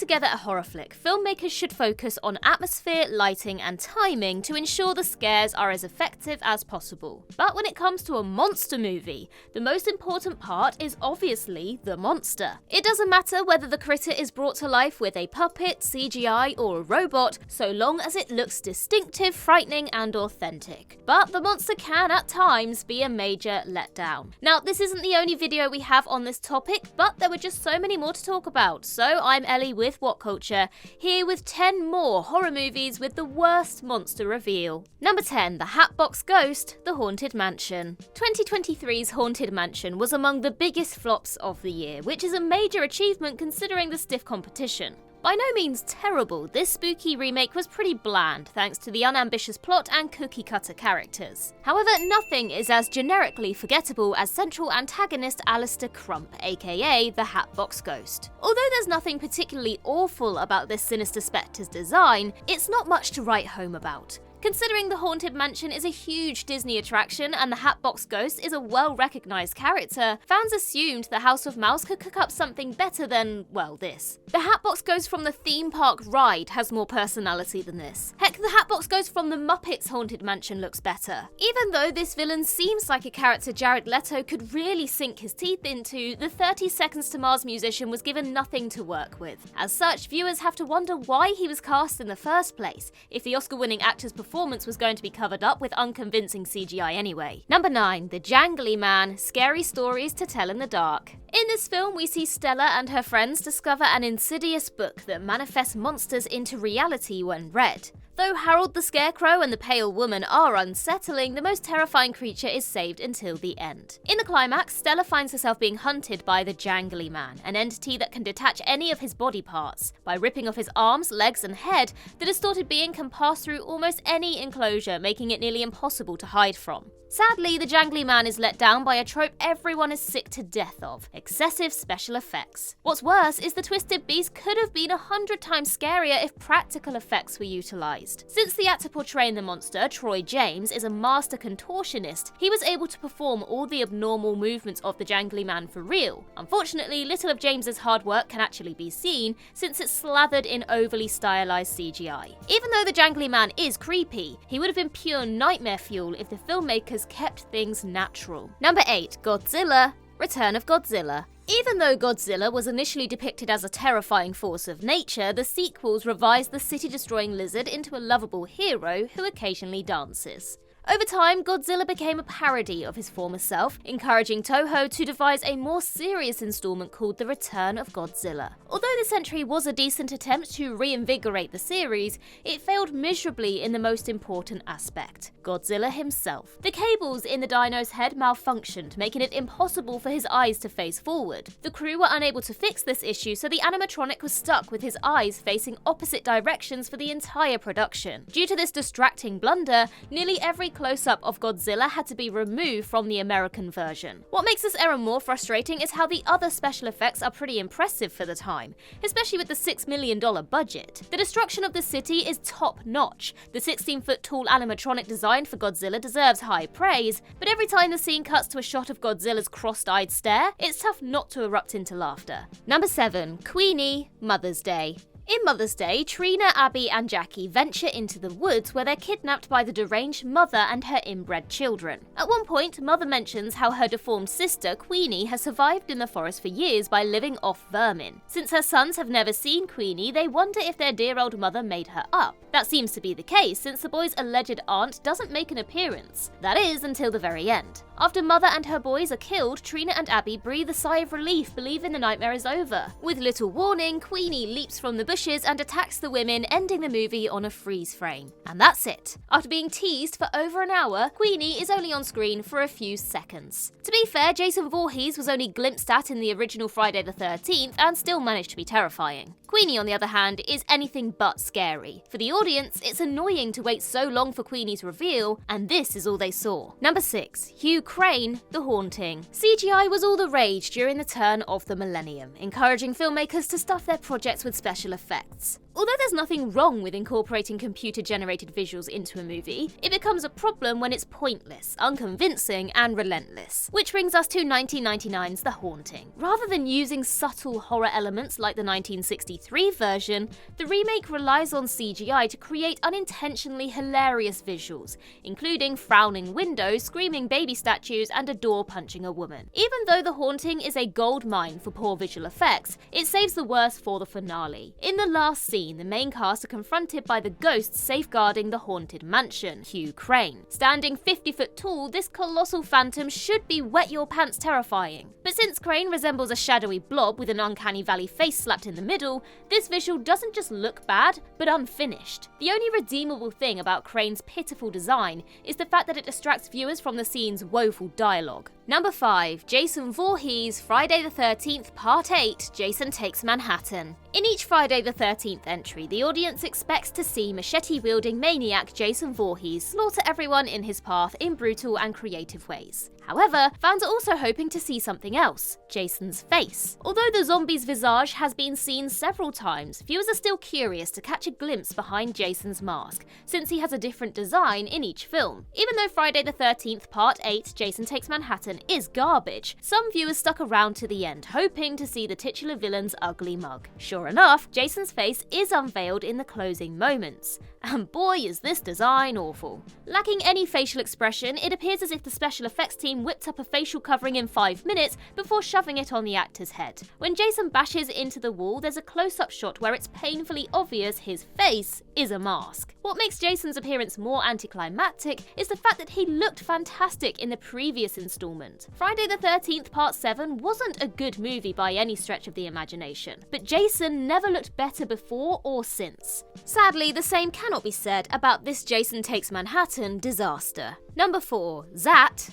together a horror flick, filmmakers should focus on atmosphere, lighting, and timing to ensure the scares are as effective as possible. But when it comes to a monster movie, the most important part is obviously the monster. It doesn't matter whether the critter is brought to life with a puppet, CGI, or a robot, so long as it looks distinctive, frightening, and authentic. But the monster can, at times, be a major letdown. Now, this isn't the only video we have on this topic, but there were just so many more to talk about. So I'm Ellie with What Culture, here with 10 more horror movies with the worst monster reveal. Number 10, The Hatbox Ghost, The Haunted Mansion. 2023's Haunted Mansion was among the biggest flops of the year, which is a major achievement considering the stiff competition. By no means terrible, this spooky remake was pretty bland thanks to the unambitious plot and cookie-cutter characters. However, nothing is as generically forgettable as central antagonist Alistair Crump, aka the Hatbox Ghost. Although there's nothing particularly awful about this sinister spectre's design, it's not much to write home about. Considering the Haunted Mansion is a huge Disney attraction and the Hatbox Ghost is a well-recognised character, fans assumed the House of Mouse could cook up something better than, well, this. The Hatbox Ghost from the theme park ride has more personality than this. Heck, the Hatbox Ghost from the Muppets Haunted Mansion looks better. Even though this villain seems like a character Jared Leto could really sink his teeth into, the 30 Seconds to Mars musician was given nothing to work with. As such, viewers have to wonder why he was cast in the first place, if the Oscar-winning actor's performance was going to be covered up with unconvincing CGI anyway. Number 9, Thejangly Man, Scary Stories to Tell in the Dark. In this film, we see Stella and her friends discover an insidious book that manifests monsters into reality when read. Though Harold the Scarecrow and the Pale Woman are unsettling, the most terrifying creature is saved until the end. In the climax, Stella finds herself being hunted by the Thejangly Man, an entity that can detach any of his body parts. By ripping off his arms, legs, and head, the distorted being can pass through almost any enclosure, making it nearly impossible to hide from. Sadly, the Thejangly Man is let down by a trope everyone is sick to death of: excessive special effects. What's worse is the twisted beast could have been 100 times scarier if practical effects were utilised. Since the actor portraying the monster, Troy James, is a master contortionist, he was able to perform all the abnormal movements of the Thejangly Man for real. Unfortunately, little of James's hard work can actually be seen, since it's slathered in overly stylised CGI. Even though the Thejangly Man is creepy, he would have been pure nightmare fuel if the filmmakers kept things natural. Number 8, Godzilla Return of Godzilla. Even though Godzilla was initially depicted as a terrifying force of nature, the sequels revised the city-destroying lizard into a lovable hero who occasionally dances. Over time, Godzilla became a parody of his former self, encouraging Toho to devise a more serious installment called The Return of Godzilla. Although this entry was a decent attempt to reinvigorate the series, it failed miserably in the most important aspect: Godzilla himself. The cables in the dino's head malfunctioned, making it impossible for his eyes to face forward. The crew were unable to fix this issue, so the animatronic was stuck with his eyes facing opposite directions for the entire production. Due to this distracting blunder, nearly every close-up of Godzilla had to be removed from the American version. What makes this error more frustrating is how the other special effects are pretty impressive for the time, especially with the $6 million budget. The destruction of the city is top-notch. The 16-foot tall animatronic design for Godzilla deserves high praise, but every time the scene cuts to a shot of Godzilla's crossed-eyed stare, it's tough not to erupt into laughter. Number 7, Queenie, Mother's Day. In Mother's Day, Trina, Abby, and Jackie venture into the woods where they're kidnapped by the deranged mother and her inbred children. At one point, Mother mentions how her deformed sister, Queenie, has survived in the forest for years by living off vermin. Since her sons have never seen Queenie, they wonder if their dear old mother made her up. That seems to be the case, since the boys' alleged aunt doesn't make an appearance. That is, until the very end. After Mother and her boys are killed, Trina and Abby breathe a sigh of relief, believing the nightmare is over. With little warning, Queenie leaps from the bushes and attacks the women, ending the movie on a freeze frame. And that's it. After being teased for over an hour, Queenie is only on screen for a few seconds. To be fair, Jason Voorhees was only glimpsed at in the original Friday the 13th and still managed to be terrifying. Queenie, on the other hand, is anything but scary. For the audience, it's annoying to wait so long for Queenie's reveal, and this is all they saw. Number 6, Hugh Crane, The Haunting. CGI was all the rage during the turn of the millennium, encouraging filmmakers to stuff their projects with special effects. effects. Although there's nothing wrong with incorporating computer-generated visuals into a movie, it becomes a problem when it's pointless, unconvincing, and relentless. Which brings us to 1999's The Haunting. Rather than using subtle horror elements like the 1963 version, the remake relies on CGI to create unintentionally hilarious visuals, including frowning windows, screaming baby statues, and a door punching a woman. Even though The Haunting is a gold mine for poor visual effects, it saves the worst for the finale. In the last scene, the main cast are confronted by the ghost safeguarding the haunted mansion, Hugh Crane. Standing 50 foot tall, this colossal phantom should be wet your pants terrifying. But since Crane resembles a shadowy blob with an uncanny valley face slapped in the middle, this visual doesn't just look bad, but unfinished. The only redeemable thing about Crane's pitiful design is the fact that it distracts viewers from the scene's woeful dialogue. Number 5. Jason Voorhees, Friday the 13th, Part 8, Jason Takes Manhattan. In each Friday the 13th entry, the audience expects to see machete-wielding maniac Jason Voorhees slaughter everyone in his path in brutal and creative ways. However, fans are also hoping to see something else, Jason's face. Although the zombie's visage has been seen several times, viewers are still curious to catch a glimpse behind Jason's mask, since he has a different design in each film. Even though Friday the 13th Part 8, Jason Takes Manhattan is garbage, some viewers stuck around to the end, hoping to see the titular villain's ugly mug. Sure enough, Jason's face is unveiled in the closing moments. And boy is this design awful. Lacking any facial expression, it appears as if the special effects team whipped up a facial covering in 5 minutes before shoving it on the actor's head. When Jason bashes into the wall, there's a close-up shot where it's painfully obvious his face is a mask. What makes Jason's appearance more anticlimactic is the fact that he looked fantastic in the previous installment. Friday the 13th Part 7 wasn't a good movie by any stretch of the imagination, but Jason never looked better before or since. Sadly, the same cannot be said about this Jason Takes Manhattan disaster. Number 4. Zat.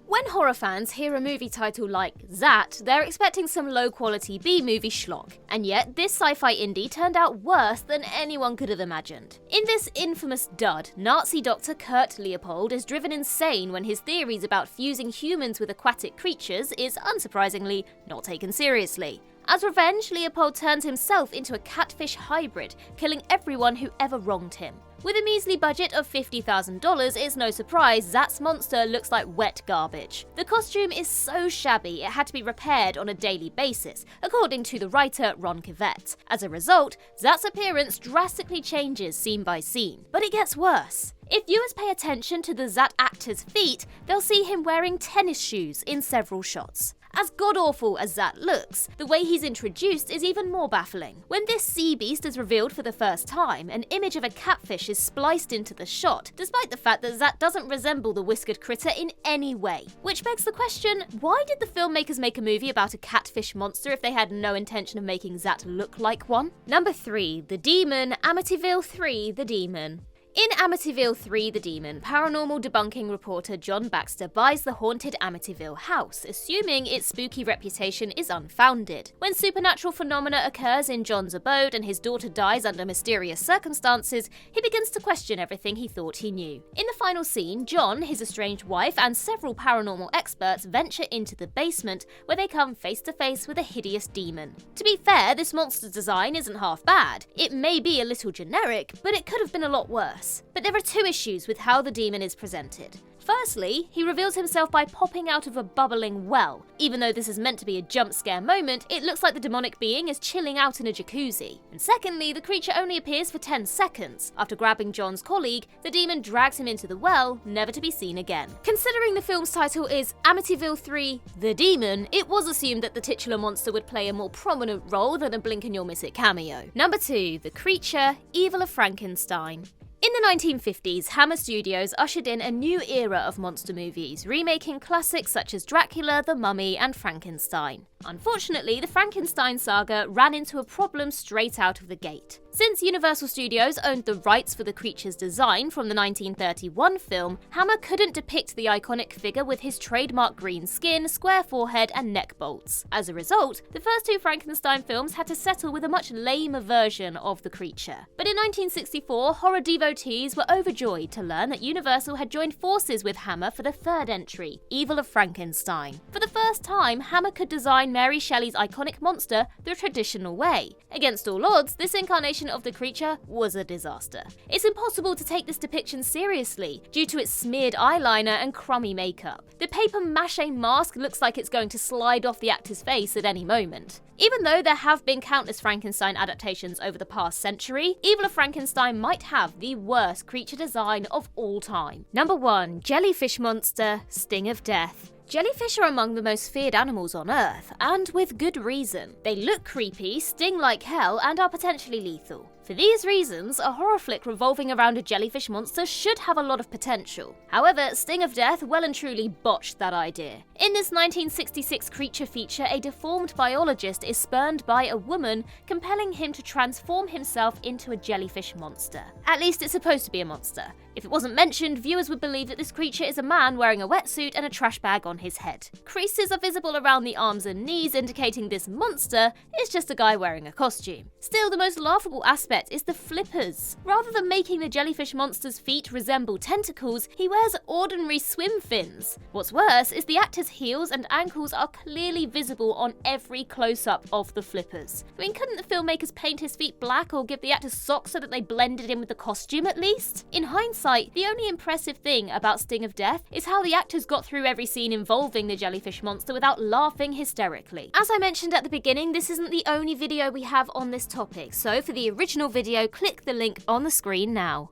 When horror fans hear a movie title like Zat, they're expecting some low-quality B-movie schlock, and yet this sci-fi indie turned out worse than anyone could have imagined. In this infamous dud, Nazi doctor Kurt Leopold is driven insane when his theories about fusing humans with aquatic creatures is, unsurprisingly, not taken seriously. As revenge, Leopold turns himself into a catfish hybrid, killing everyone who ever wronged him. With a measly budget of $50,000, it's no surprise Zat's monster looks like wet garbage. The costume is so shabby it had to be repaired on a daily basis, according to the writer Ron Kivett. As a result, Zat's appearance drastically changes scene by scene. But it gets worse. If viewers pay attention to the Zat actor's feet, they'll see him wearing tennis shoes in several shots. As god-awful as Zat looks, the way he's introduced is even more baffling. When this sea beast is revealed for the first time, an image of a catfish is spliced into the shot, despite the fact that Zat doesn't resemble the whiskered critter in any way. Which begs the question, why did the filmmakers make a movie about a catfish monster if they had no intention of making Zat look like one? Number 3. The Demon, Amityville 3, The Demon. In Amityville 3 The Demon, paranormal debunking reporter John Baxter buys the haunted Amityville house, assuming its spooky reputation is unfounded. When supernatural phenomena occurs in John's abode and his daughter dies under mysterious circumstances, he begins to question everything he thought he knew. In the final scene, John, his estranged wife, and several paranormal experts venture into the basement, where they come face to face with a hideous demon. To be fair, this monster's design isn't half bad. It may be a little generic, but it could have been a lot worse. But there are 2 issues with how the demon is presented. Firstly, he reveals himself by popping out of a bubbling well. Even though this is meant to be a jump scare moment, it looks like the demonic being is chilling out in a jacuzzi. And secondly, the creature only appears for 10 seconds. After grabbing John's colleague, the demon drags him into the well, never to be seen again. Considering the film's title is Amityville 3 The Demon, it was assumed that the titular monster would play a more prominent role than a blink and you'll miss it cameo. Number 2. The Creature, Evil of Frankenstein. In the 1950s, Hammer Studios ushered in a new era of monster movies, remaking classics such as Dracula, The Mummy, and Frankenstein. Unfortunately, the Frankenstein saga ran into a problem straight out of the gate. Since Universal Studios owned the rights for the creature's design from the 1931 film, Hammer couldn't depict the iconic figure with his trademark green skin, square forehead, and neck bolts. As a result, the first two Frankenstein films had to settle with a much lamer version of the creature. But in 1964, horror devotees were overjoyed to learn that Universal had joined forces with Hammer for the third entry, Evil of Frankenstein. For the first time, Hammer could design Mary Shelley's iconic monster the traditional way. Against all odds, this incarnation of the creature was a disaster. It's impossible to take this depiction seriously due to its smeared eyeliner and crummy makeup. The papier-mâché mask looks like it's going to slide off the actor's face at any moment. Even though there have been countless Frankenstein adaptations over the past century, Evil of Frankenstein might have the worst creature design of all time. Number 1. Jellyfish Monster, Sting of Death. Jellyfish are among the most feared animals on Earth, and with good reason. They look creepy, sting like hell, and are potentially lethal. For these reasons, a horror flick revolving around a jellyfish monster should have a lot of potential. However, Sting of Death well and truly botched that idea. In this 1966 creature feature, a deformed biologist is spurned by a woman, compelling him to transform himself into a jellyfish monster. At least it's supposed to be a monster. If it wasn't mentioned, viewers would believe that this creature is a man wearing a wetsuit and a trash bag on his head. Creases are visible around the arms and knees, indicating this monster is just a guy wearing a costume. Still, the most laughable aspect is the flippers. Rather than making the jellyfish monster's feet resemble tentacles, he wears ordinary swim fins. What's worse is the actor's heels and ankles are clearly visible on every close-up of the flippers. I mean, couldn't the filmmakers paint his feet black or give the actor socks so that they blended in with the costume at least? In hindsight, the only impressive thing about Sting of Death is how the actors got through every scene involving the jellyfish monster without laughing hysterically. As I mentioned at the beginning, this isn't the only video we have on this topic, so for the original video, click the link on the screen now.